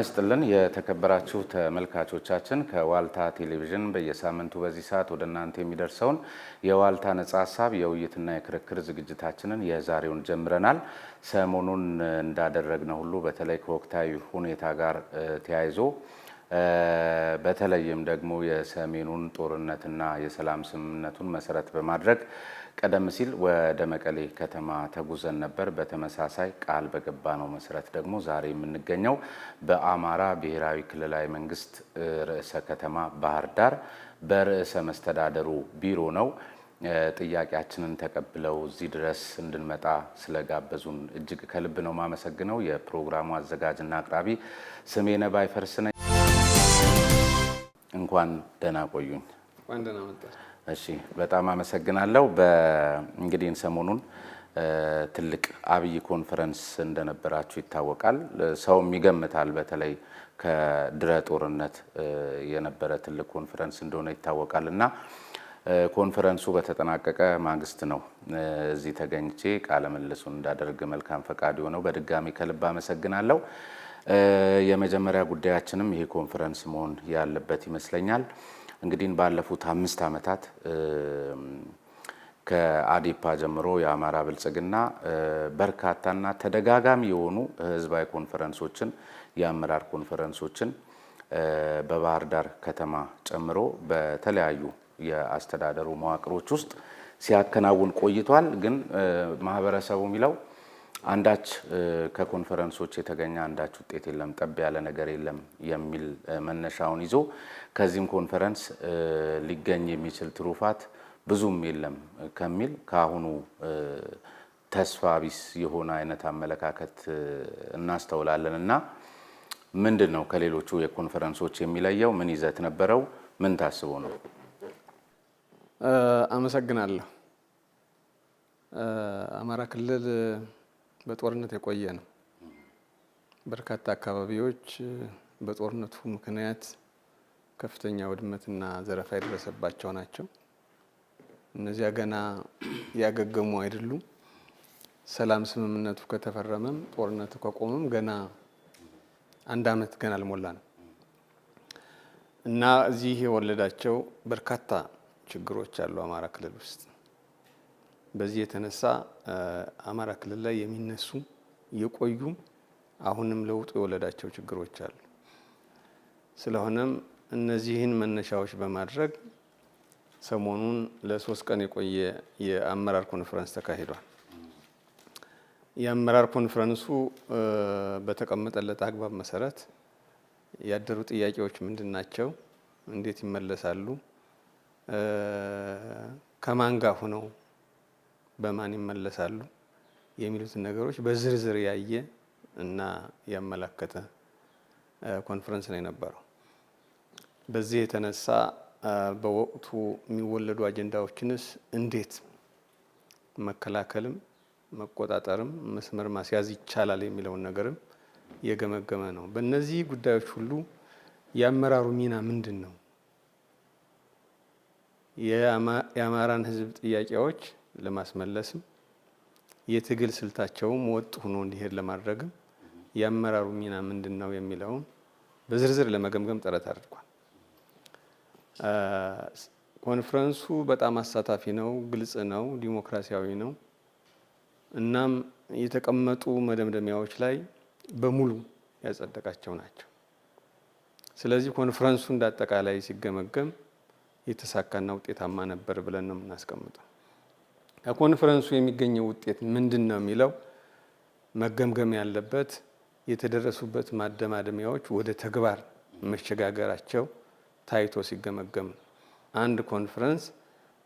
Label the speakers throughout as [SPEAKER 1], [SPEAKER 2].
[SPEAKER 1] ይስጥልን የተከበራችሁ ተመልካቾቻችን ከዋልታ ቴሌቪዥን በየሳምንቱ በዚህ ሰዓት ወደ እናንተ የሚደርሰውን የዋልታ ነጻ ሀሳብ የውይይትና የክርክር ዝግጅታችንን የዛሬውን ጀምረናል። ሰሞኑን እንዳደረግነው ሁሉ በተለይ ከወቅታዊ ሁኔታ ጋር ተያይዞ በተለይም ደግሞ የሰሜኑን ጦርነትና የሰላም ስምምነቱን መሰረት በማድረግ ቀደም ሲል ወደ መቀሌ ከተማ ተጉዘን ነበር። በተመሳሳይ ቃል በገባነው መሰረት ደግሞ ዛሬ የምንገኘው በአማራ ብሔራዊ ክልላዊ መንግስት ርዕሰ ከተማ ባህር ዳር በርዕሰ መስተዳደሩ ቢሮ ነው። ጥያቄያችንን ተቀብለው እዚህ ድረስ እንድንመጣ ስለጋበዙን እጅግ ከልብ ነው ማመሰግነው። የፕሮግራሙ አዘጋጅና አቅራቢ ስሜነ ባይፈርስ ነኝ። እንኳን ደህና ቆዩኝ።
[SPEAKER 2] እንኳን ደህና መጣ።
[SPEAKER 1] እሺ በጣም አመሰግናለሁ። እንግዲህ ሰሞኑን ትልቅ አብይ ኮንፈረንስ እንደነበራችሁ ይታወቃል። ሰውም ይገምታል በተለይ ከድረ ጦርነት የነበረ ትልቅ ኮንፈረንስ እንደሆነ ይታወቃልና ኮንፈረንሱ በተጠናቀቀ ማግስት ነው እዚህ ተገኝቼ ቃለ መልሱን እንዳደርግ መልካም ፈቃድ የሆነው። በድጋሚ ከልብ አመሰግናለሁ። የመጀመሪያ ጉዳያችንም ይሄ ኮንፈረንስ መሆን ያለበት ይመስለኛል። እንግዲህ ባለፉት 5 ዓመታት ከአዴፓ ጀምሮ የአማራ ብልጽግና በርካታና ተደጋጋሚ የሆኑ ህዝባዊ ኮንፈረንሶችን የአመራር ኮንፈረንሶችን በባህር ዳር ከተማ ጨምሮ በተለያዩ የአስተዳደሩ መዋቅሮች ውስጥ ሲያከናውን ቆይቷል። ግን ማህበረሰቡ የሚለው አንዳች ከኮንፈረንሶች የተገኘ አንዳች ውጤት የለም፣ ጠብ ያለ ነገር የለም የሚል መነሻውን ይዞ ከዚህም ኮንፈረንስ ሊገኝ የሚችል ትሩፋት ብዙም የለም ከሚል ካሁኑ ተስፋ ቢስ የሆነ አይነት አመለካከት እናስተውላለን። እና ምንድነው ከሌሎቹ የኮንፈረንሶች የሚለየው? ምን ይዘት ነበረው? ምን ታስቦ ነው?
[SPEAKER 2] አመሰግናለሁ። አማራ ክልል በጦርነት የቆየ ነው። በርካታ አካባቢዎች በጦርነቱ ምክንያት ከፍተኛ ውድመትና ዘረፋ የደረሰባቸው ናቸው። እነዚያ ገና ያገገሙ አይደሉም። ሰላም ስምምነቱ ከተፈረመም ጦርነቱ ከቆመም ገና 1 ዓመት ገና አልሞላንም እና እዚህ የወለዳቸው በርካታ ችግሮች አሉ አማራ ክልል ውስጥ። በዚህ የተነሳ አማራ ክልል ላይ የሚነሱ የቆዩ አሁንም ለውጥ የወለዳቸው ችግሮች አሉ። ስለሆነም እነዚህን መነሻዎች በማድረግ ሰሞኑን ለ3 ቀን የቆየ የአመራር ኮንፈረንስ ተካሂዷል። የአመራር ኮንፈረንሱ በተቀመጠለት አግባብ መሰረት ያደሩ ጥያቄዎች ምንድናቸው? እንዴት ይመለሳሉ? ከማን ጋር ሆነው በማን ይመለሳሉ? የሚሉትን ነገሮች በዝርዝር ያየ እና ያመለከተ ኮንፈረንስ ነው የነበረው። በዚህ የተነሳ በወቅቱ የሚወለዱ አጀንዳዎችንስ እንዴት መከላከልም መቆጣጠርም መስመር ማስያዝ ይቻላል የሚለውን ነገርም የገመገመ ነው። በእነዚህ ጉዳዮች ሁሉ የአመራሩ ሚና ምንድን ነው? የአማራን ሕዝብ ጥያቄዎች ለማስመለስም የትግል ስልታቸውም ወጥ ሆኖ እንዲሄድ ለማድረግም የአመራሩ ሚና ምንድን ነው የሚለውን በዝርዝር ለመገምገም ጥረት አድርጓል። ኮንፈረንሱ በጣም አሳታፊ ነው፣ ግልጽ ነው፣ ዲሞክራሲያዊ ነው። እናም የተቀመጡ መደምደሚያዎች ላይ በሙሉ ያጸደቃቸው ናቸው። ስለዚህ ኮንፈረንሱ እንዳጠቃላይ ሲገመገም የተሳካና ውጤታማ ነበር ብለን ነው የምናስቀምጠው። ከኮንፈረንሱ የሚገኘው ውጤት ምንድን ነው የሚለው መገምገም ያለበት የተደረሱበት ማደማደሚያዎች ወደ ተግባር መሸጋገራቸው ታይቶ ሲገመገም ነው። አንድ ኮንፈረንስ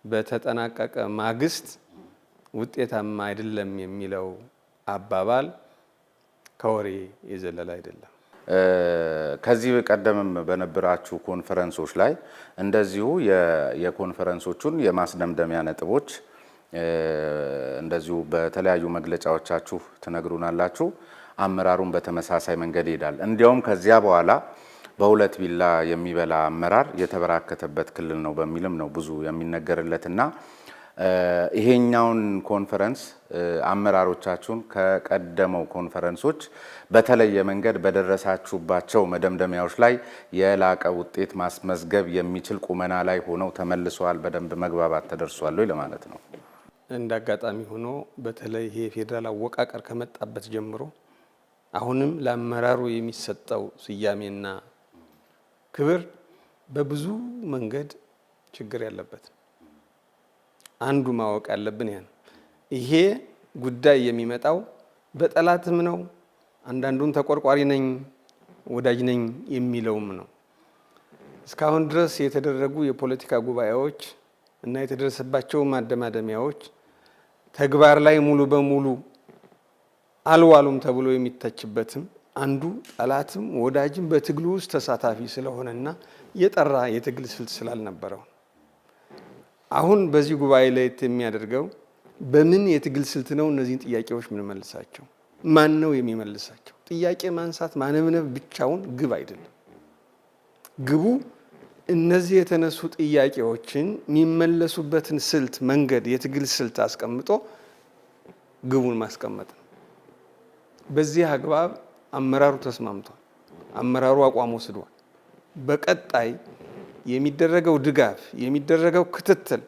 [SPEAKER 2] በተጠናቀቀ ማግስት ውጤታማ አይደለም የሚለው አባባል ከወሬ የዘለለ አይደለም።
[SPEAKER 1] ከዚህ ቀደምም በነበራችሁ ኮንፈረንሶች ላይ እንደዚሁ የኮንፈረንሶቹን የማስደምደሚያ ነጥቦች እንደዚሁ በተለያዩ መግለጫዎቻችሁ ትነግሩናላችሁ። አመራሩን በተመሳሳይ መንገድ ይሄዳል። እንዲያውም ከዚያ በኋላ በሁለት ቢላ የሚበላ አመራር የተበራከተበት ክልል ነው በሚልም ነው ብዙ የሚነገርለትና ይሄኛውን ኮንፈረንስ አመራሮቻችሁን ከቀደመው ኮንፈረንሶች በተለየ መንገድ በደረሳችሁባቸው መደምደሚያዎች ላይ የላቀ ውጤት ማስመዝገብ የሚችል ቁመና ላይ ሆነው ተመልሰዋል፣ በደንብ መግባባት ተደርሷል ወይ ለማለት ነው።
[SPEAKER 2] እንደ አጋጣሚ ሆኖ በተለይ ይሄ ፌዴራል አወቃቀር ከመጣበት ጀምሮ አሁንም ለአመራሩ የሚሰጠው ስያሜና ክብር በብዙ መንገድ ችግር ያለበት አንዱ ማወቅ ያለብን ይሄ ጉዳይ የሚመጣው በጠላትም ነው። አንዳንዱን ተቆርቋሪ ነኝ ወዳጅ ነኝ የሚለውም ነው። እስካሁን ድረስ የተደረጉ የፖለቲካ ጉባኤዎች እና የተደረሰባቸው ማደማደሚያዎች ተግባር ላይ ሙሉ በሙሉ አልዋሉም ተብሎ የሚተችበትም አንዱ ጠላትም ወዳጅም በትግሉ ውስጥ ተሳታፊ ስለሆነና የጠራ የትግል ስልት ስላልነበረው አሁን በዚህ ጉባኤ ላይ የሚያደርገው በምን የትግል ስልት ነው እነዚህን ጥያቄዎች ምን መልሳቸው? ማን ነው የሚመልሳቸው? ጥያቄ ማንሳት ማነብነብ ብቻውን ግብ አይደለም። ግቡ እነዚህ የተነሱ ጥያቄዎችን የሚመለሱበትን ስልት መንገድ የትግል ስልት አስቀምጦ ግቡን ማስቀመጥ ነው። በዚህ አግባብ አመራሩ ተስማምቷል። አመራሩ አቋም ወስዷል። በቀጣይ የሚደረገው ድጋፍ የሚደረገው ክትትል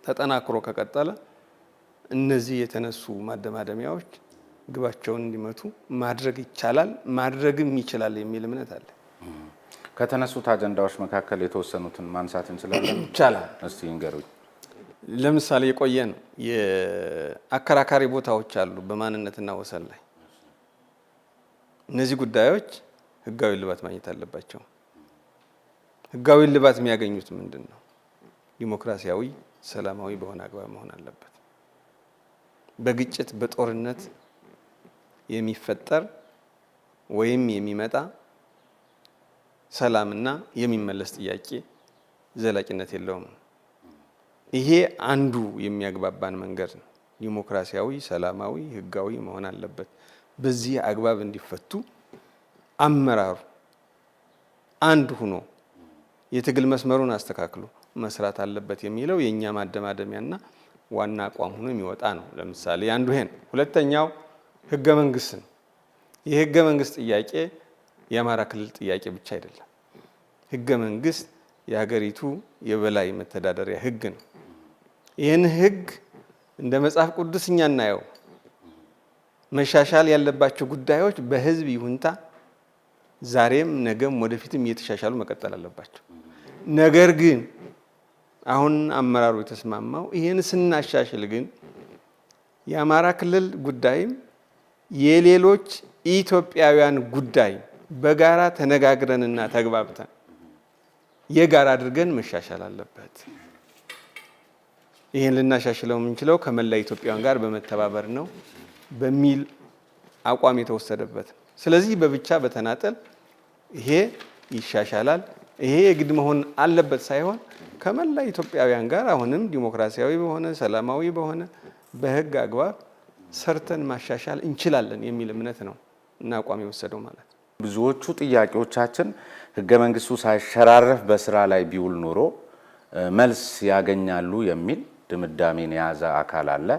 [SPEAKER 2] ተጠናክሮ ከቀጠለ እነዚህ የተነሱ ማደማደሚያዎች ግባቸውን እንዲመቱ ማድረግ ይቻላል፣ ማድረግም ይችላል የሚል እምነት አለ።
[SPEAKER 1] ከተነሱት አጀንዳዎች መካከል የተወሰኑትን ማንሳት እንችላለን?
[SPEAKER 2] ይቻላል።
[SPEAKER 1] እስቲ እንገሩኝ።
[SPEAKER 2] ለምሳሌ የቆየን የአከራካሪ ቦታዎች አሉ በማንነትና ወሰን ላይ። እነዚህ ጉዳዮች ህጋዊ ልባት ማግኘት አለባቸው። ህጋዊ ልባት የሚያገኙት ምንድን ነው? ዲሞክራሲያዊ ሰላማዊ በሆነ አግባብ መሆን አለበት። በግጭት በጦርነት የሚፈጠር ወይም የሚመጣ ሰላምና የሚመለስ ጥያቄ ዘላቂነት የለውም። ይሄ አንዱ የሚያግባባን መንገድ ነው። ዲሞክራሲያዊ ሰላማዊ ህጋዊ መሆን አለበት። በዚህ አግባብ እንዲፈቱ አመራሩ አንድ ሆኖ የትግል መስመሩን አስተካክሎ መስራት አለበት የሚለው የኛ ማደማደሚያና ዋና አቋም ሆኖ የሚወጣ ነው። ለምሳሌ አንዱ ይሄን። ሁለተኛው ህገ መንግስት ነው። የህገ መንግስት ጥያቄ የአማራ ክልል ጥያቄ ብቻ አይደለም። ህገ መንግስት የሀገሪቱ የበላይ መተዳደሪያ ህግ ነው። ይህን ህግ እንደ መጽሐፍ ቅዱስ እኛ እናየው። መሻሻል ያለባቸው ጉዳዮች በህዝብ ይሁንታ ዛሬም ነገም ወደፊትም እየተሻሻሉ መቀጠል አለባቸው። ነገር ግን አሁን አመራሩ የተስማማው ይህን ስናሻሽል ግን የአማራ ክልል ጉዳይም የሌሎች ኢትዮጵያውያን ጉዳይ በጋራ ተነጋግረንና ተግባብተን የጋራ አድርገን መሻሻል አለበት። ይህን ልናሻሽለው የምንችለው ከመላ ኢትዮጵያውያን ጋር በመተባበር ነው በሚል አቋም የተወሰደበት። ስለዚህ በብቻ በተናጠል ይሄ ይሻሻላል፣ ይሄ የግድ መሆን አለበት ሳይሆን ከመላ ኢትዮጵያውያን ጋር አሁንም ዲሞክራሲያዊ በሆነ ሰላማዊ በሆነ በህግ አግባብ ሰርተን ማሻሻል እንችላለን የሚል እምነት ነው እና አቋም የወሰደው ማለት ነው።
[SPEAKER 1] ብዙዎቹ ጥያቄዎቻችን ህገ መንግስቱ ሳይሸራረፍ በስራ ላይ ቢውል ኖሮ መልስ ያገኛሉ የሚል ድምዳሜን የያዘ አካል አለ።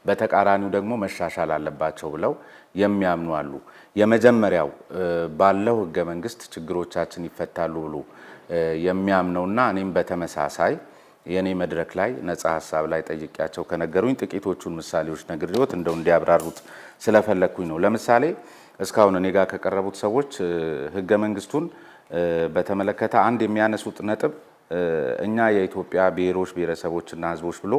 [SPEAKER 1] በተቃራኒው ደግሞ መሻሻል አለባቸው ብለው የሚያምኑ አሉ። የመጀመሪያው ባለው ህገ መንግስት ችግሮቻችን ይፈታሉ ብሎ የሚያምነውና እኔም በተመሳሳይ የኔ መድረክ ላይ ነፃ ሀሳብ ላይ ጠይቄያቸው ከነገሩኝ ጥቂቶቹን ምሳሌዎች ነግሬዎት እንደው እንዲያብራሩት ስለፈለኩኝ ነው። ለምሳሌ እስካሁን እኔ ጋር ከቀረቡት ሰዎች ህገ መንግስቱን በተመለከተ አንድ የሚያነሱት ነጥብ እኛ የኢትዮጵያ ብሔሮች ብሔረሰቦችና ህዝቦች ብሎ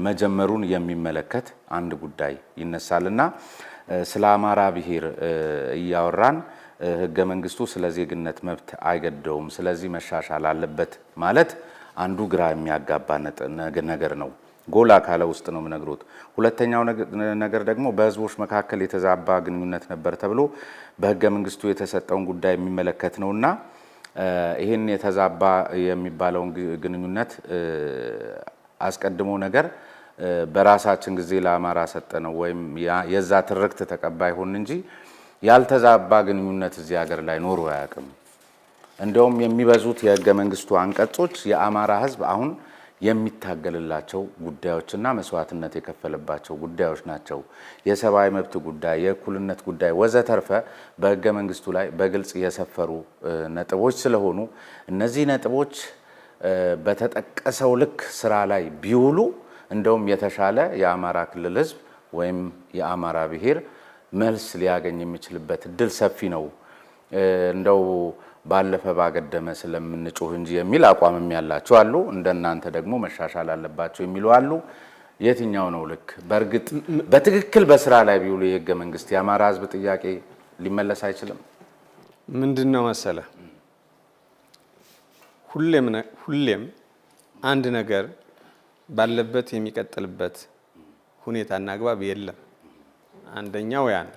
[SPEAKER 1] መጀመሩን የሚመለከት አንድ ጉዳይ ይነሳልና ስለ አማራ ብሔር እያወራን ህገ መንግስቱ ስለ ዜግነት መብት አይገደውም፣ ስለዚህ መሻሻል አለበት ማለት አንዱ ግራ የሚያጋባ ነገር ነው። ጎላ ካለ ውስጥ ነው የምነግሮት። ሁለተኛው ነገር ደግሞ በህዝቦች መካከል የተዛባ ግንኙነት ነበር ተብሎ በህገ መንግስቱ የተሰጠውን ጉዳይ የሚመለከት ነውና ይህን የተዛባ የሚባለውን ግንኙነት አስቀድሞ ነገር በራሳችን ጊዜ ለአማራ ሰጠነው ወይም የዛ ትርክት ተቀባይ ሆን እንጂ ያልተዛባ ግንኙነት እዚህ ሀገር ላይ ኖሮ አያውቅም። እንደውም የሚበዙት የህገ መንግስቱ አንቀጾች የአማራ ህዝብ አሁን የሚታገልላቸው ጉዳዮችና መስዋዕትነት የከፈለባቸው ጉዳዮች ናቸው። የሰብአዊ መብት ጉዳይ፣ የእኩልነት ጉዳይ ወዘተርፈ በህገ መንግስቱ ላይ በግልጽ የሰፈሩ ነጥቦች ስለሆኑ እነዚህ ነጥቦች በተጠቀሰው ልክ ስራ ላይ ቢውሉ እንደውም የተሻለ የአማራ ክልል ህዝብ ወይም የአማራ ብሔር መልስ ሊያገኝ የሚችልበት እድል ሰፊ ነው። እንደው ባለፈ ባገደመ ስለምንጮህ እንጂ የሚል አቋምም ያላቸው አሉ። እንደናንተ ደግሞ መሻሻል አለባቸው የሚሉ አሉ። የትኛው ነው ልክ? በእርግጥ በትክክል በስራ ላይ ቢውሉ የህገ መንግስት የአማራ ህዝብ ጥያቄ ሊመለስ አይችልም?
[SPEAKER 2] ምንድነው መሰለ ሁሌም አንድ ነገር ባለበት የሚቀጥልበት ሁኔታና አግባብ የለም። አንደኛው ያ ነው።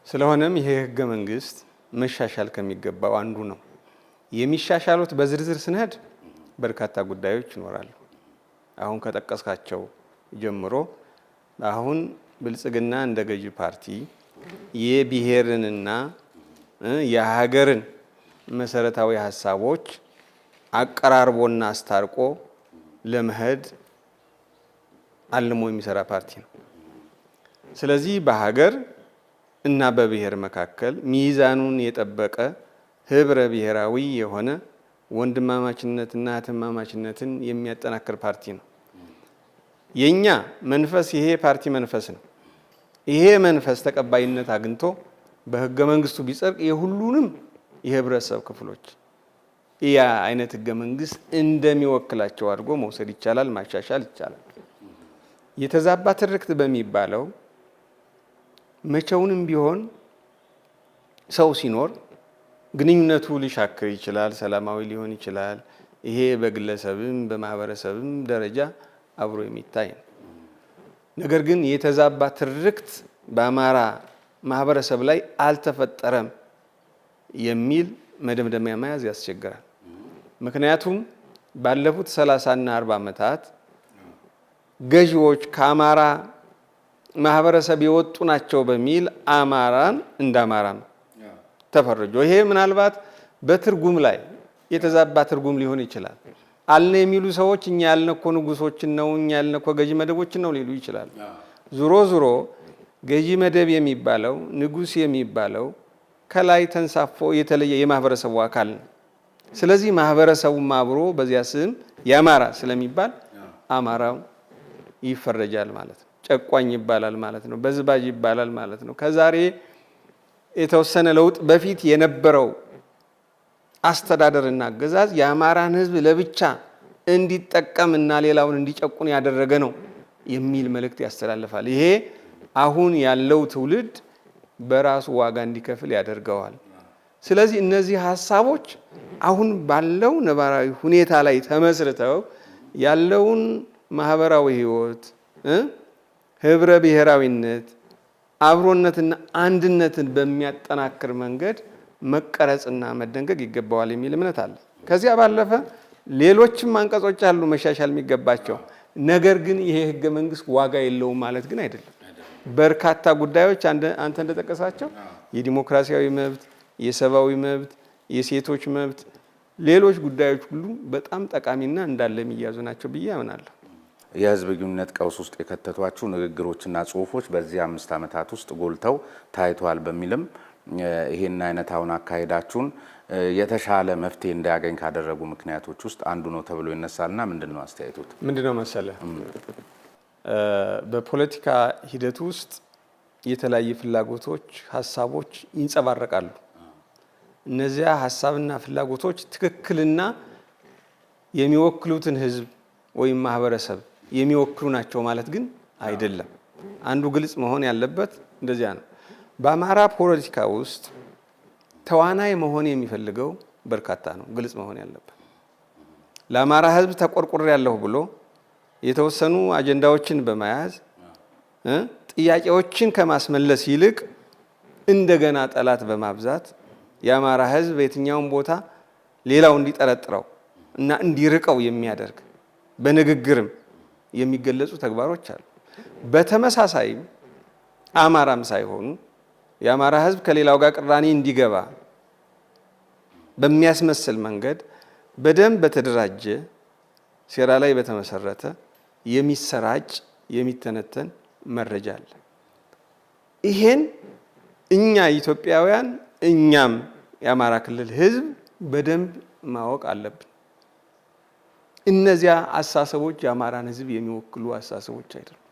[SPEAKER 2] ስለሆነም ይሄ ህገ መንግስት መሻሻል ከሚገባው አንዱ ነው። የሚሻሻሉት በዝርዝር ስንሄድ በርካታ ጉዳዮች ይኖራሉ። አሁን ከጠቀስካቸው ጀምሮ አሁን ብልጽግና እንደ ገዢ ፓርቲ የብሔርንና የሀገርን መሰረታዊ ሀሳቦች አቀራርቦና አስታርቆ ለመሄድ አልሞ የሚሰራ ፓርቲ ነው። ስለዚህ በሀገር እና በብሔር መካከል ሚዛኑን የጠበቀ ህብረ ብሔራዊ የሆነ ወንድማማችነትና እህትማማችነትን የሚያጠናክር ፓርቲ ነው። የኛ መንፈስ ይሄ ፓርቲ መንፈስ ነው። ይሄ መንፈስ ተቀባይነት አግኝቶ በህገ መንግስቱ ቢጸድቅ የሁሉንም የህብረተሰብ ክፍሎች ያ አይነት ህገ መንግስት እንደሚወክላቸው አድርጎ መውሰድ ይቻላል፣ ማሻሻል ይቻላል። የተዛባ ትርክት በሚባለው መቼውንም ቢሆን ሰው ሲኖር ግንኙነቱ ሊሻክር ይችላል፣ ሰላማዊ ሊሆን ይችላል። ይሄ በግለሰብም በማህበረሰብም ደረጃ አብሮ የሚታይ ነው። ነገር ግን የተዛባ ትርክት በአማራ ማህበረሰብ ላይ አልተፈጠረም የሚል መደምደሚያ መያዝ ያስቸግራል። ምክንያቱም ባለፉት 30 እና 40 ዓመታት ገዢዎች ከአማራ ማህበረሰብ የወጡ ናቸው በሚል አማራን እንደ አማራ ተፈርጆ፣ ይሄ ምናልባት በትርጉም ላይ የተዛባ ትርጉም ሊሆን ይችላል። አልነ የሚሉ ሰዎች እኛ ያልነኮ ንጉሶችን ነው፣ እኛ ያልነኮ ገዢ መደቦችን ነው ሊሉ ይችላል። ዙሮ ዙሮ ገዢ መደብ የሚባለው ንጉስ የሚባለው ከላይ ተንሳፎ የተለየ የማህበረሰቡ አካል ነው። ስለዚህ ማህበረሰቡም አብሮ በዚያ ስም የአማራ ስለሚባል አማራው ይፈረጃል ማለት ነው። ጨቋኝ ይባላል ማለት ነው። በዝባዥ ይባላል ማለት ነው። ከዛሬ የተወሰነ ለውጥ በፊት የነበረው አስተዳደርና አገዛዝ የአማራን ህዝብ ለብቻ እንዲጠቀምና ሌላውን እንዲጨቁን ያደረገ ነው የሚል መልእክት ያስተላልፋል። ይሄ አሁን ያለው ትውልድ በራሱ ዋጋ እንዲከፍል ያደርገዋል። ስለዚህ እነዚህ ሀሳቦች አሁን ባለው ነባራዊ ሁኔታ ላይ ተመስርተው ያለውን ማህበራዊ ህይወት፣ ህብረ ብሔራዊነት፣ አብሮነትና አንድነትን በሚያጠናክር መንገድ መቀረጽና መደንገግ ይገባዋል የሚል እምነት አለ። ከዚያ ባለፈ ሌሎችም አንቀጾች አሉ መሻሻል የሚገባቸው። ነገር ግን ይሄ ህገ መንግስት ዋጋ የለውም ማለት ግን አይደለም። በርካታ ጉዳዮች አንተ እንደጠቀሳቸው የዲሞክራሲያዊ መብት፣ የሰብአዊ መብት፣ የሴቶች መብት፣ ሌሎች ጉዳዮች ሁሉ በጣም ጠቃሚና እንዳለ የሚያዙ ናቸው ብዬ አምናለሁ።
[SPEAKER 1] የህዝብ ግንኙነት ቀውስ ውስጥ የከተቷቸው ንግግሮችና ጽሁፎች በዚህ 5 ዓመታት ውስጥ ጎልተው ታይቷል በሚልም ይሄን አይነት አሁን አካሄዳችሁን የተሻለ መፍትሄ እንዳያገኝ ካደረጉ ምክንያቶች ውስጥ አንዱ ነው ተብሎ ይነሳልና ምንድነው አስተያየቱት?
[SPEAKER 2] ምንድነው መሰለ በፖለቲካ ሂደት ውስጥ የተለያዩ ፍላጎቶች፣ ሀሳቦች ይንጸባረቃሉ። እነዚያ ሀሳብና ፍላጎቶች ትክክልና የሚወክሉትን ህዝብ ወይም ማህበረሰብ የሚወክሉ ናቸው ማለት ግን አይደለም። አንዱ ግልጽ መሆን ያለበት እንደዚያ ነው። በአማራ ፖለቲካ ውስጥ ተዋናይ መሆን የሚፈልገው በርካታ ነው። ግልጽ መሆን ያለበት ለአማራ ህዝብ ተቆርቆር ያለሁ ብሎ የተወሰኑ አጀንዳዎችን በመያዝ ጥያቄዎችን ከማስመለስ ይልቅ እንደገና ጠላት በማብዛት የአማራ ህዝብ በየትኛውም ቦታ ሌላው እንዲጠረጥረው እና እንዲርቀው የሚያደርግ በንግግርም የሚገለጹ ተግባሮች አሉ። በተመሳሳይም አማራም ሳይሆኑ የአማራ ህዝብ ከሌላው ጋር ቅራኔ እንዲገባ በሚያስመስል መንገድ በደንብ በተደራጀ ሴራ ላይ በተመሰረተ የሚሰራጭ የሚተነተን መረጃ አለ። ይሄን እኛ ኢትዮጵያውያን እኛም የአማራ ክልል ህዝብ በደንብ ማወቅ አለብን። እነዚያ አሳሰቦች የአማራን ህዝብ የሚወክሉ አሳሰቦች አይደሉም።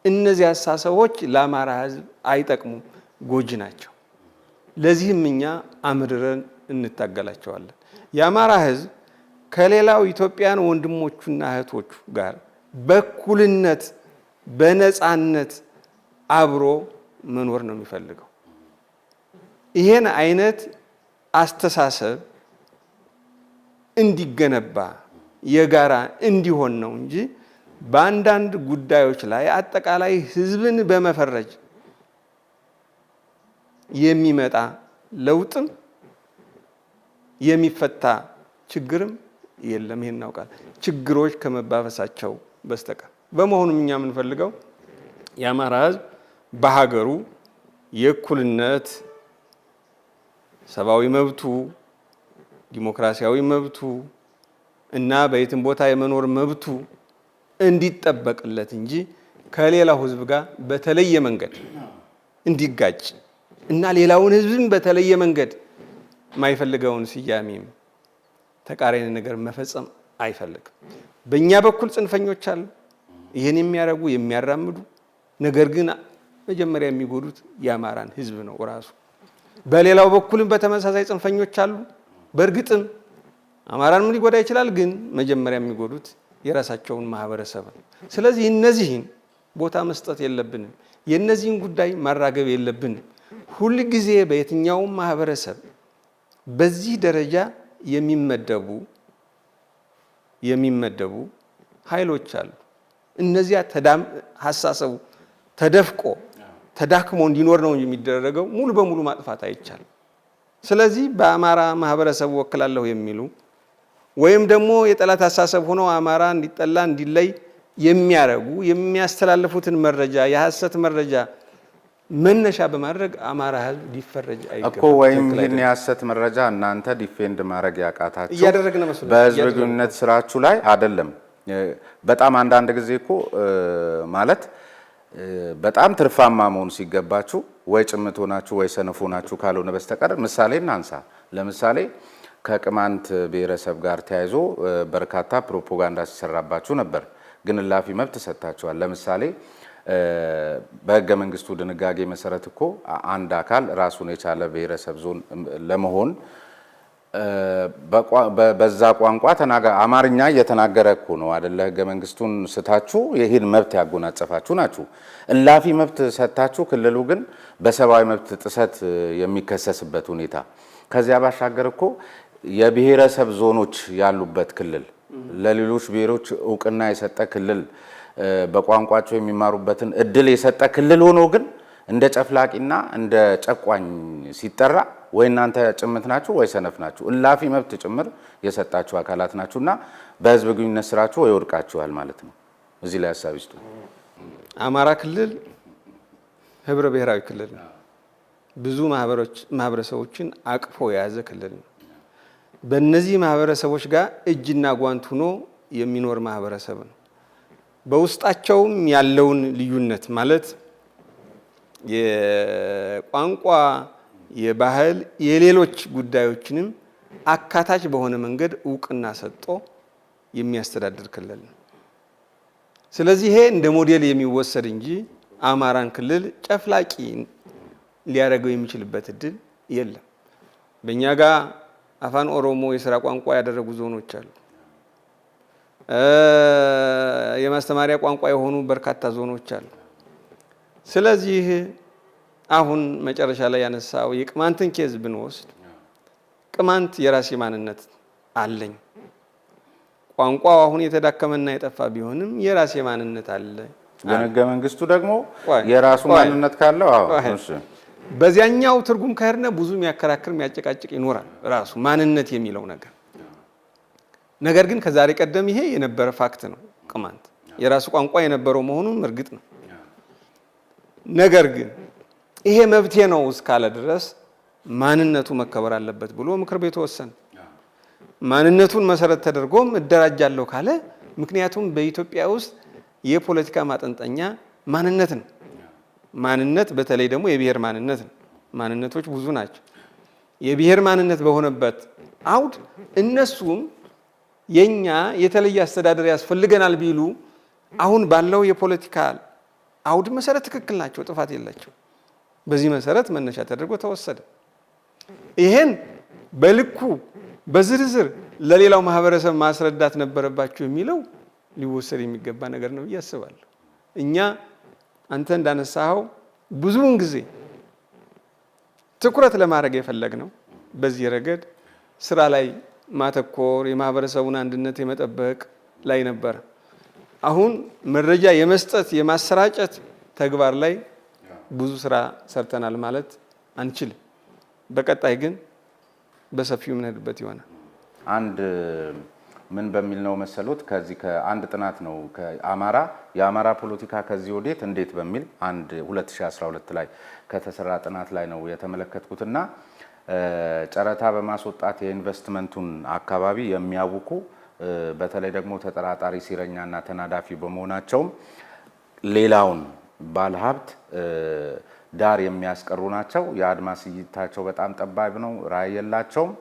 [SPEAKER 2] እነዚያ አሳሰቦች ለአማራ ህዝብ አይጠቅሙም፣ ጎጂ ናቸው። ለዚህም እኛ አምርረን እንታገላቸዋለን። የአማራ ህዝብ ከሌላው ኢትዮጵያን ወንድሞቹና እህቶቹ ጋር በእኩልነት በነፃነት አብሮ መኖር ነው የሚፈልገው። ይሄን አይነት አስተሳሰብ እንዲገነባ የጋራ እንዲሆን ነው እንጂ በአንዳንድ ጉዳዮች ላይ አጠቃላይ ህዝብን በመፈረጅ የሚመጣ ለውጥም የሚፈታ ችግርም የለም። ይሄን እናውቃለን፣ ችግሮች ከመባበሳቸው በስተቀር። በመሆኑም እኛ የምንፈልገው የአማራ ህዝብ በሀገሩ የእኩልነት ሰብአዊ መብቱ፣ ዲሞክራሲያዊ መብቱ እና በየትም ቦታ የመኖር መብቱ እንዲጠበቅለት እንጂ ከሌላው ህዝብ ጋር በተለየ መንገድ እንዲጋጭ እና ሌላውን ህዝብን በተለየ መንገድ የማይፈልገውን ስያሜም ተቃራኒ ነገር መፈጸም አይፈልግም። በእኛ በኩል ጽንፈኞች አሉ፣ ይህን የሚያደርጉ የሚያራምዱ፣ ነገር ግን መጀመሪያ የሚጎዱት የአማራን ህዝብ ነው ራሱ። በሌላው በኩልም በተመሳሳይ ጽንፈኞች አሉ። በእርግጥም አማራንም ሊጎዳ ይችላል፣ ግን መጀመሪያ የሚጎዱት የራሳቸውን ማህበረሰብ ነው። ስለዚህ እነዚህን ቦታ መስጠት የለብንም። የእነዚህን ጉዳይ ማራገብ የለብንም። ሁል ጊዜ በየትኛውም ማህበረሰብ በዚህ ደረጃ የሚመደቡ ኃይሎች አሉ። እነዚያ ሀሳሰቡ ተደፍቆ ተዳክሞ እንዲኖር ነው የሚደረገው። ሙሉ በሙሉ ማጥፋት አይቻልም። ስለዚህ በአማራ ማህበረሰብ ወክላለሁ የሚሉ ወይም ደግሞ የጠላት አሳሰብ ሆነው አማራ እንዲጠላ እንዲለይ የሚያረጉ የሚያስተላልፉትን መረጃ የሐሰት መረጃ መነሻ በማድረግ አማራ ህዝብ ሊፈረጅ አይገባም
[SPEAKER 1] እኮ። ወይም ይህን የሐሰት መረጃ እናንተ ዲፌንድ ማድረግ ያቃታችሁ
[SPEAKER 2] እያደረግን መስሎ
[SPEAKER 1] በህዝብ ግንኙነት ስራችሁ ላይ አይደለም። በጣም አንዳንድ ጊዜ እኮ ማለት በጣም ትርፋማ መሆን ሲገባችሁ ወይ ጭምት ሆናችሁ ወይ ሰነፍ ሆናችሁ ካልሆነ በስተቀር ምሳሌ እናንሳ። ለምሳሌ ከቅማንት ብሔረሰብ ጋር ተያይዞ በርካታ ፕሮፓጋንዳ ሲሰራባችሁ ነበር፣ ግን እላፊ መብት ሰጥታችኋል። ለምሳሌ በህገ መንግስቱ ድንጋጌ መሰረት እኮ አንድ አካል ራሱን የቻለ ብሔረሰብ ዞን ለመሆን በዛ ቋንቋ አማርኛ እየተናገረ እኮ ነው አይደለ? ህገ መንግስቱን ስታችሁ ይህን መብት ያጎናጸፋችሁ ናችሁ። እላፊ መብት ሰጥታችሁ ክልሉ ግን በሰብአዊ መብት ጥሰት የሚከሰስበት ሁኔታ። ከዚያ ባሻገር እኮ የብሔረሰብ ዞኖች ያሉበት ክልል፣ ለሌሎች ብሔሮች እውቅና የሰጠ ክልል፣ በቋንቋቸው የሚማሩበትን እድል የሰጠ ክልል ሆኖ ግን እንደ ጨፍላቂና እንደ ጨቋኝ ሲጠራ ወይ እናንተ ጭምት ናችሁ ወይ ሰነፍ ናችሁ። እላፊ መብት ጭምር የሰጣችሁ አካላት ናችሁና በህዝብ ግንኙነት ስራችሁ ወይ ወድቃችኋል ማለት ነው። እዚህ ላይ ሀሳብ ይስጡ።
[SPEAKER 2] አማራ ክልል ህብረ ብሔራዊ ክልል ነው። ብዙ ማህበረሰቦችን አቅፎ የያዘ ክልል ነው። በእነዚህ ማህበረሰቦች ጋር እጅና ጓንት ሆኖ የሚኖር ማህበረሰብ ነው። በውስጣቸውም ያለውን ልዩነት ማለት የቋንቋ፣ የባህል፣ የሌሎች ጉዳዮችንም አካታች በሆነ መንገድ እውቅና ሰጥቶ የሚያስተዳድር ክልል ነው። ስለዚህ ይሄ እንደ ሞዴል የሚወሰድ እንጂ አማራን ክልል ጨፍላቂ ሊያደርገው የሚችልበት እድል የለም። በእኛ ጋር አፋን ኦሮሞ የስራ ቋንቋ ያደረጉ ዞኖች አሉ። የማስተማሪያ ቋንቋ የሆኑ በርካታ ዞኖች አሉ። ስለዚህ አሁን መጨረሻ ላይ ያነሳው የቅማንትን ኬዝ ብንወስድ ቅማንት የራሴ ማንነት አለኝ፣ ቋንቋው አሁን የተዳከመና የጠፋ ቢሆንም የራሴ ማንነት አለ።
[SPEAKER 1] ግን ህገ መንግስቱ ደግሞ የራሱ ማንነት ካለው እሺ፣
[SPEAKER 2] በዚያኛው ትርጉም ከሄድነ ብዙ የሚያከራክር የሚያጨቃጭቅ ይኖራል ራሱ ማንነት የሚለው ነገር። ነገር ግን ከዛሬ ቀደም ይሄ የነበረ ፋክት ነው። ቅማንት የራሱ ቋንቋ የነበረው መሆኑን እርግጥ ነው። ነገር ግን ይሄ መብቴ ነው እስካለ ድረስ ማንነቱ መከበር አለበት ብሎ ምክር ቤቱ ወሰነ። ማንነቱን መሰረት ተደርጎም እደራጃለሁ ካለ ምክንያቱም በኢትዮጵያ ውስጥ የፖለቲካ ማጠንጠኛ ማንነት ነው። ማንነት በተለይ ደግሞ የብሔር ማንነት ነው። ማንነቶች ብዙ ናቸው። የብሔር ማንነት በሆነበት አውድ እነሱም የኛ የተለየ አስተዳደር ያስፈልገናል ቢሉ አሁን ባለው የፖለቲካ አውድ መሰረት ትክክል ናቸው፣ ጥፋት የላቸው። በዚህ መሰረት መነሻ ተደርጎ ተወሰደ። ይሄን በልኩ በዝርዝር ለሌላው ማህበረሰብ ማስረዳት ነበረባቸው የሚለው ሊወሰድ የሚገባ ነገር ነው ብዬ አስባለሁ። እኛ አንተ እንዳነሳኸው ብዙውን ጊዜ ትኩረት ለማድረግ የፈለግነው በዚህ ረገድ ስራ ላይ ማተኮር የማህበረሰቡን አንድነት የመጠበቅ ላይ ነበር። አሁን መረጃ የመስጠት የማሰራጨት ተግባር ላይ ብዙ ስራ ሰርተናል ማለት አንችልም። በቀጣይ ግን በሰፊው የምንሄድበት ይሆናል።
[SPEAKER 1] አንድ ምን በሚል ነው መሰሎት ከዚህ ከአንድ ጥናት ነው የአማራ ፖለቲካ ከዚህ ወዴት እንዴት በሚል 2012 ላይ ከተሰራ ጥናት ላይ ነው የተመለከትኩትና ጨረታ በማስወጣት የኢንቨስትመንቱን አካባቢ የሚያውኩ በተለይ ደግሞ ተጠራጣሪ ሲረኛና ተናዳፊ በመሆናቸውም ሌላውን ባለሀብት ዳር የሚያስቀሩ ናቸው። የአድማስ እይታቸው በጣም ጠባብ ነው፣ ራዕይ የላቸውም።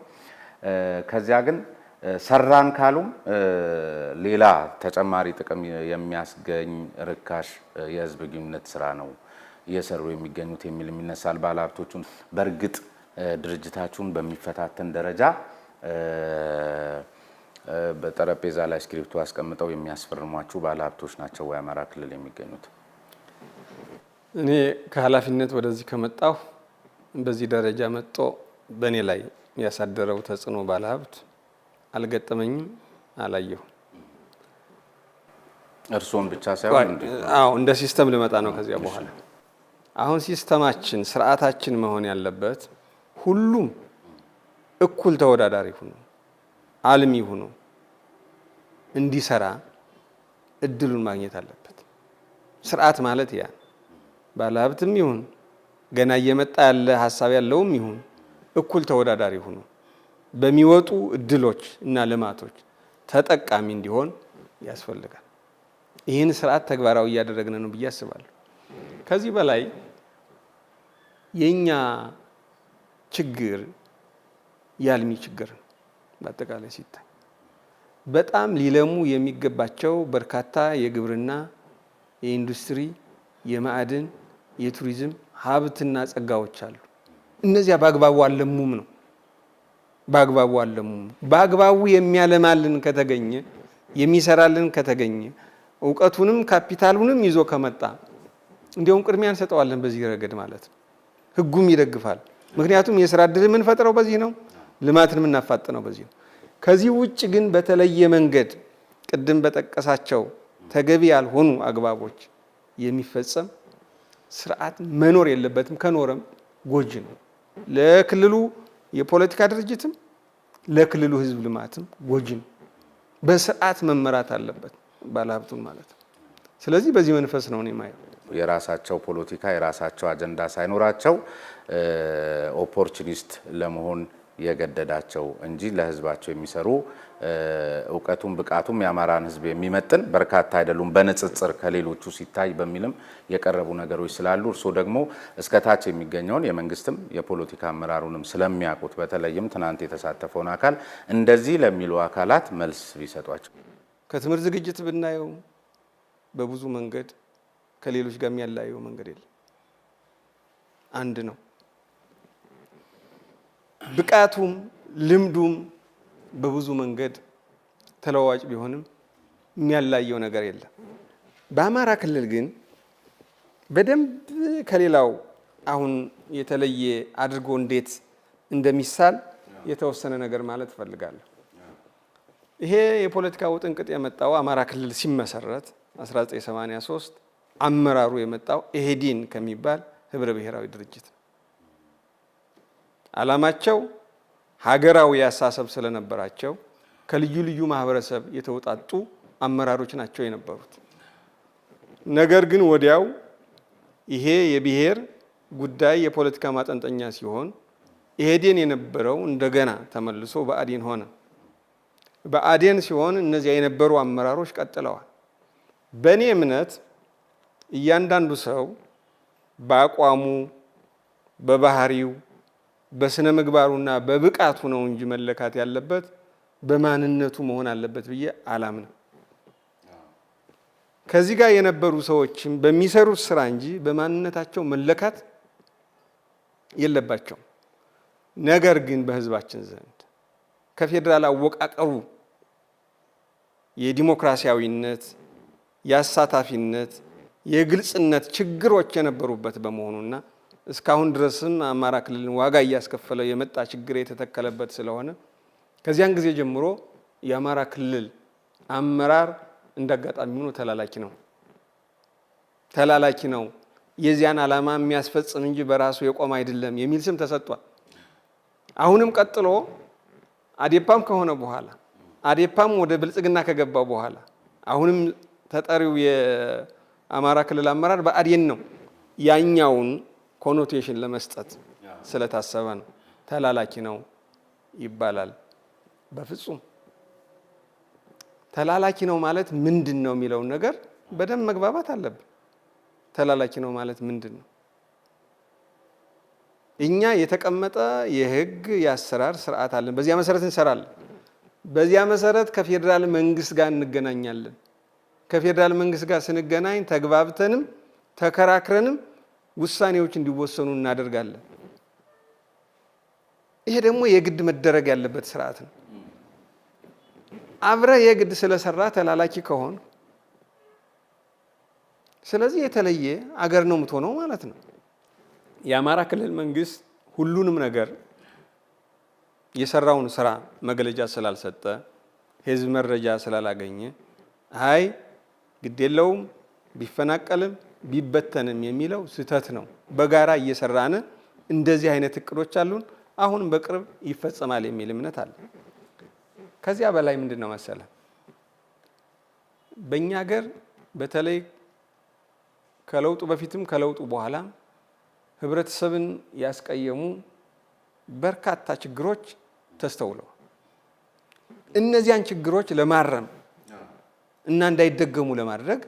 [SPEAKER 1] ከዚያ ግን ሰራን ካሉም ሌላ ተጨማሪ ጥቅም የሚያስገኝ ርካሽ የህዝብ ግንኙነት ስራ ነው እየሰሩ የሚገኙት የሚል የሚነሳል። ባለሀብቶቹን በእርግጥ ድርጅታችሁን በሚፈታተን ደረጃ በጠረጴዛ ላይ ስክሪፕቱ አስቀምጠው የሚያስፈርሟችሁ ባለሀብቶች ናቸው ወይ አማራ ክልል የሚገኙት?
[SPEAKER 2] እኔ ከኃላፊነት ወደዚህ ከመጣሁ በዚህ ደረጃ መጥቶ በእኔ ላይ ያሳደረው ተጽዕኖ ባለሀብት አልገጠመኝም፣ አላየሁም።
[SPEAKER 1] እርስዎን ብቻ ሳይሆን
[SPEAKER 2] እንደ ሲስተም ልመጣ ነው ከዚያ በኋላ። አሁን ሲስተማችን ስርዓታችን መሆን ያለበት ሁሉም እኩል ተወዳዳሪ ሆኖ አልሚ ሆኖ እንዲሰራ እድሉን ማግኘት አለበት። ስርዓት ማለት ያ ባለሀብትም ይሁን ገና እየመጣ ያለ ሀሳብ ያለውም ይሁን እኩል ተወዳዳሪ ሆኖ በሚወጡ እድሎች እና ልማቶች ተጠቃሚ እንዲሆን ያስፈልጋል። ይህን ስርዓት ተግባራዊ እያደረግን ነው ብዬ አስባለሁ። ከዚህ በላይ የኛ ችግር ያልሚ ችግር ነው። በአጠቃላይ ሲታይ በጣም ሊለሙ የሚገባቸው በርካታ የግብርና፣ የኢንዱስትሪ፣ የማዕድን፣ የቱሪዝም ሀብትና ጸጋዎች አሉ። እነዚያ በአግባቡ አለሙም ነው። በአግባቡ የሚያለማልን ከተገኘ የሚሰራልን ከተገኘ እውቀቱንም ካፒታሉንም ይዞ ከመጣ እንዲያውም ቅድሚያ እንሰጠዋለን በዚህ ረገድ ማለት ነው። ህጉም ይደግፋል። ምክንያቱም የስራ ዕድል የምንፈጥረው በዚህ ነው፣ ልማትን የምናፋጥነው በዚህ ነው። ከዚህ ውጭ ግን በተለየ መንገድ ቅድም በጠቀሳቸው ተገቢ ያልሆኑ አግባቦች የሚፈጸም ስርዓት መኖር የለበትም። ከኖረም ጎጂ ነው። ለክልሉ የፖለቲካ ድርጅትም ለክልሉ ህዝብ ልማትም ጎጂ ነው። በስርዓት መመራት አለበት ባለሀብቱን ማለት ነው። ስለዚህ በዚህ መንፈስ ነው እኔ የማየው።
[SPEAKER 1] የራሳቸው ፖለቲካ የራሳቸው አጀንዳ ሳይኖራቸው ኦፖርቹኒስት ለመሆን የገደዳቸው እንጂ ለህዝባቸው የሚሰሩ እውቀቱም ብቃቱም የአማራን ህዝብ የሚመጥን በርካታ አይደሉም በንጽጽር ከሌሎቹ ሲታይ በሚልም የቀረቡ ነገሮች ስላሉ እርስዎ ደግሞ እስከታች የሚገኘውን የመንግስትም የፖለቲካ አመራሩንም ስለሚያውቁት በተለይም ትናንት የተሳተፈውን አካል እንደዚህ ለሚሉ አካላት መልስ ቢሰጧቸው።
[SPEAKER 2] ከትምህርት ዝግጅት ብናየው በብዙ መንገድ ከሌሎች ጋር የሚያለያየው መንገድ የለም፣ አንድ ነው። ብቃቱም ልምዱም በብዙ መንገድ ተለዋዋጭ ቢሆንም የሚያላየው ነገር የለም። በአማራ ክልል ግን በደንብ ከሌላው አሁን የተለየ አድርጎ እንዴት እንደሚሳል የተወሰነ ነገር ማለት እፈልጋለሁ። ይሄ የፖለቲካ ውጥንቅጥ የመጣው አማራ ክልል ሲመሰረት 1983 አመራሩ የመጣው ኢህዴን ከሚባል ህብረ ብሔራዊ ድርጅት ነው። ዓላማቸው ሀገራዊ አሳሰብ ስለነበራቸው ከልዩ ልዩ ማህበረሰብ የተውጣጡ አመራሮች ናቸው የነበሩት። ነገር ግን ወዲያው ይሄ የብሔር ጉዳይ የፖለቲካ ማጠንጠኛ ሲሆን ኢህዴን የነበረው እንደገና ተመልሶ ብአዴን ሆነ። በአዴን ሲሆን እነዚያ የነበሩ አመራሮች ቀጥለዋል። በእኔ እምነት እያንዳንዱ ሰው በአቋሙ፣ በባህሪው፣ በስነ ምግባሩና በብቃቱ ነው እንጂ መለካት ያለበት በማንነቱ መሆን አለበት ብዬ አላምንም። ከዚህ ጋር የነበሩ ሰዎችም በሚሰሩት ስራ እንጂ በማንነታቸው መለካት የለባቸውም። ነገር ግን በህዝባችን ዘንድ ከፌዴራል አወቃቀሩ የዲሞክራሲያዊነት፣ የአሳታፊነት፣ የግልጽነት ችግሮች የነበሩበት በመሆኑና እስካሁን ድረስም አማራ ክልልን ዋጋ እያስከፈለ የመጣ ችግር የተተከለበት ስለሆነ ከዚያን ጊዜ ጀምሮ የአማራ ክልል አመራር እንዳጋጣሚ ሆኖ ተላላኪ ነው፣ የዚያን ዓላማ የሚያስፈጽም እንጂ በራሱ የቆመ አይደለም የሚል ስም ተሰጥቷል። አሁንም ቀጥሎ አዴፓም ከሆነ በኋላ አዴፓም ወደ ብልጽግና ከገባ በኋላ አሁንም ተጠሪው የአማራ ክልል አመራር በአዴን ነው። ያኛውን ኮኖቴሽን ለመስጠት ስለታሰበ ነው ተላላኪ ነው ይባላል። በፍጹም ተላላኪ ነው ማለት ምንድን ነው የሚለውን ነገር በደንብ መግባባት አለብን። ተላላኪ ነው ማለት ምንድን ነው? እኛ የተቀመጠ የህግ የአሰራር ስርዓት አለን። በዚያ መሰረት እንሰራለን። በዚያ መሰረት ከፌዴራል መንግስት ጋር እንገናኛለን። ከፌዴራል መንግስት ጋር ስንገናኝ ተግባብተንም ተከራክረንም ውሳኔዎች እንዲወሰኑ እናደርጋለን። ይሄ ደግሞ የግድ መደረግ ያለበት ስርዓት ነው። አብረ የግድ ስለሰራ ተላላኪ ከሆን ስለዚህ የተለየ አገር ነው የምትሆነው ማለት ነው። የአማራ ክልል መንግስት ሁሉንም ነገር የሰራውን ስራ መግለጫ ስላልሰጠ ህዝብ መረጃ ስላላገኘ አይ ግድ የለውም ቢፈናቀልም ቢበተንም የሚለው ስህተት ነው። በጋራ እየሰራን እንደዚህ አይነት እቅዶች አሉን፣ አሁንም በቅርብ ይፈጸማል የሚል እምነት አለ። ከዚያ በላይ ምንድን ነው መሰለ፣ በእኛ ሀገር በተለይ ከለውጡ በፊትም ከለውጡ በኋላ ህብረተሰብን ያስቀየሙ በርካታ ችግሮች ተስተውለዋል። እነዚያን ችግሮች ለማረም እና እንዳይደገሙ ለማድረግ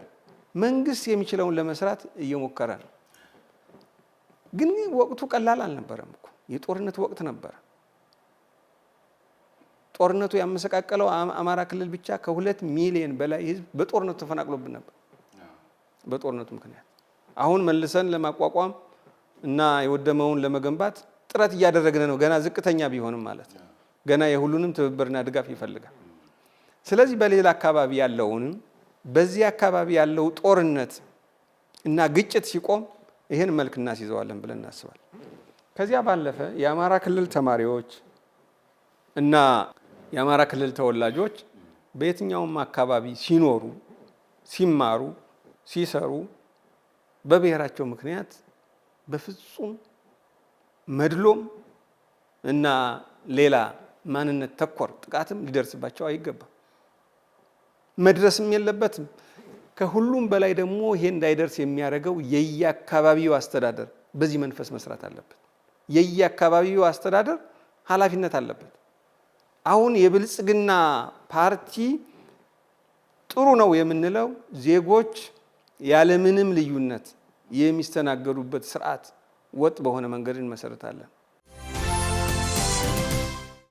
[SPEAKER 2] መንግስት የሚችለውን ለመስራት እየሞከረ ነው። ግን ወቅቱ ቀላል አልነበረም እኮ። የጦርነት ወቅት ነበረ። ጦርነቱ ያመሰቃቀለው አማራ ክልል ብቻ ከ2 ሚሊዮን በላይ ህዝብ በጦርነቱ ተፈናቅሎብን ነበር። በጦርነቱ ምክንያት አሁን መልሰን ለማቋቋም እና የወደመውን ለመገንባት ጥረት እያደረግን ነው። ገና ዝቅተኛ ቢሆንም ማለት ነው። ገና የሁሉንም ትብብርና ድጋፍ ይፈልጋል። ስለዚህ በሌላ አካባቢ ያለውንም በዚህ አካባቢ ያለው ጦርነት እና ግጭት ሲቆም ይሄን መልክ እናስይዘዋለን ብለን እናስባለን። ከዚያ ባለፈ የአማራ ክልል ተማሪዎች እና የአማራ ክልል ተወላጆች በየትኛውም አካባቢ ሲኖሩ፣ ሲማሩ፣ ሲሰሩ በብሔራቸው ምክንያት በፍጹም መድሎም እና ሌላ ማንነት ተኮር ጥቃትም ሊደርስባቸው አይገባም፣ መድረስም የለበትም። ከሁሉም በላይ ደግሞ ይሄ እንዳይደርስ የሚያደርገው የየአካባቢው አስተዳደር በዚህ መንፈስ መስራት አለበት። የየአካባቢው አስተዳደር ኃላፊነት አለበት። አሁን የብልጽግና ፓርቲ ጥሩ ነው የምንለው ዜጎች ያለምንም ልዩነት የሚስተናገዱበት ስርዓት ወጥ በሆነ መንገድ እንመሰርታለን።